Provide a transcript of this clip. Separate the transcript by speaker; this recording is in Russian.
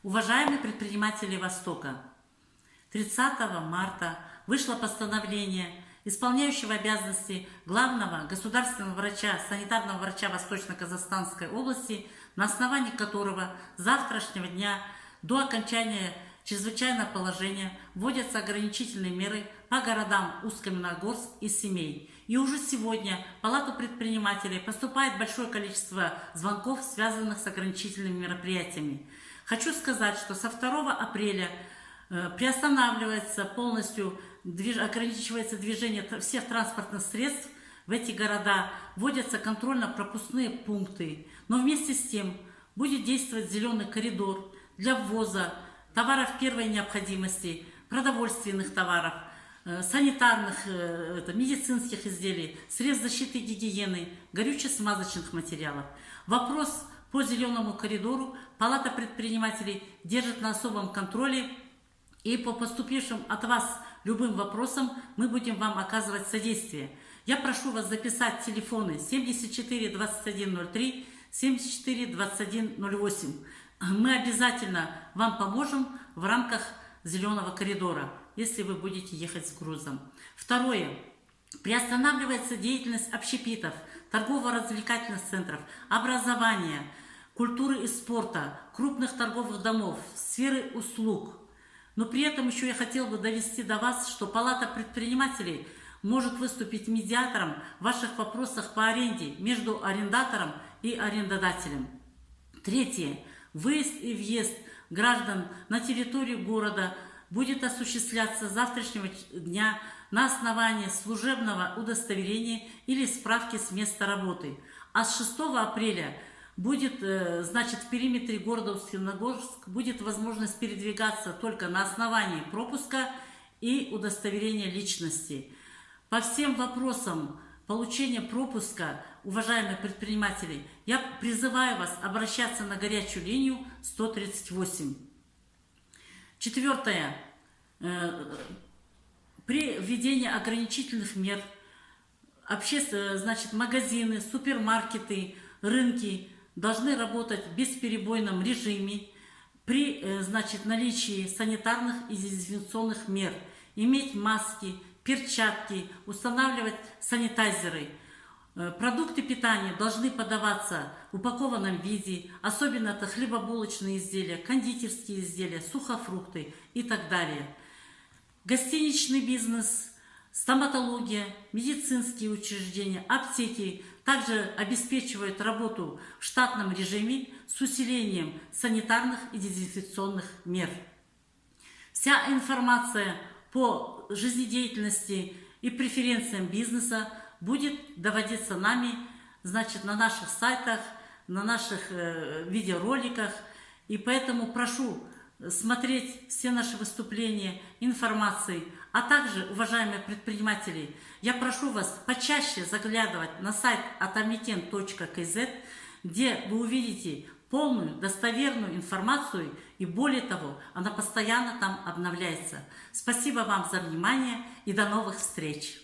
Speaker 1: Уважаемые предприниматели Востока, 30 марта вышло постановление исполняющего обязанности главного государственного врача, санитарного врача Восточно-Казахстанской области, на основании которого с завтрашнего дня до окончания чрезвычайного положения вводятся ограничительные меры по городам Усть-Каменогорск и Семей. И уже сегодня в Палату предпринимателей поступает большое количество звонков, связанных с ограничительными мероприятиями. Хочу сказать, что со 2 апреля приостанавливается полностью, ограничивается движение всех транспортных средств в эти города, вводятся контрольно-пропускные пункты, но вместе с тем будет действовать зеленый коридор для ввоза товаров первой необходимости, продовольственных товаров, санитарных, медицинских изделий, средств защиты и гигиены, горюче-смазочных материалов. Вопрос по зеленому коридору Палата предпринимателей держит на особом контроле, и по поступившим от вас любым вопросам мы будем вам оказывать содействие. Я прошу вас записать телефоны 74 21 03, 74 21 08. Мы обязательно вам поможем в рамках зеленого коридора, если вы будете ехать с грузом. Второе. Приостанавливается деятельность общепитов, торгово-развлекательных центров, образования, культуры и спорта, крупных торговых домов, сферы услуг. Но при этом еще я хотел бы довести до вас, что Палата предпринимателей может выступить медиатором в ваших вопросах по аренде между арендатором и арендодателем. Третье. Выезд и въезд граждан на территорию города будет осуществляться с завтрашнего дня на основании служебного удостоверения или справки с места работы. А с 6 апреля будет, в периметре города Усть-Каменогорск будет возможность передвигаться только на основании пропуска и удостоверения личности. По всем вопросам получения пропуска, уважаемые предприниматели, я призываю вас обращаться на горячую линию 138. Четвертое. При введении ограничительных мер магазины, супермаркеты, рынки должны работать в бесперебойном режиме при наличии санитарных и дезинфекционных мер, иметь маски, перчатки, устанавливать санитайзеры. Продукты питания должны подаваться в упакованном виде, особенно это хлебобулочные изделия, кондитерские изделия, сухофрукты и так далее. Гостиничный бизнес, стоматология, медицинские учреждения, аптеки также обеспечивают работу в штатном режиме с усилением санитарных и дезинфекционных мер. Вся информация по жизнедеятельности и преференциям бизнеса будет доводиться нами, на наших сайтах, на наших видеороликах. И поэтому прошу смотреть все наши выступления, информации. А также, уважаемые предприниматели, я прошу вас почаще заглядывать на сайт atamiten.kz, где вы увидите полную, достоверную информацию, и более того, она постоянно там обновляется. Спасибо вам за внимание и до новых встреч!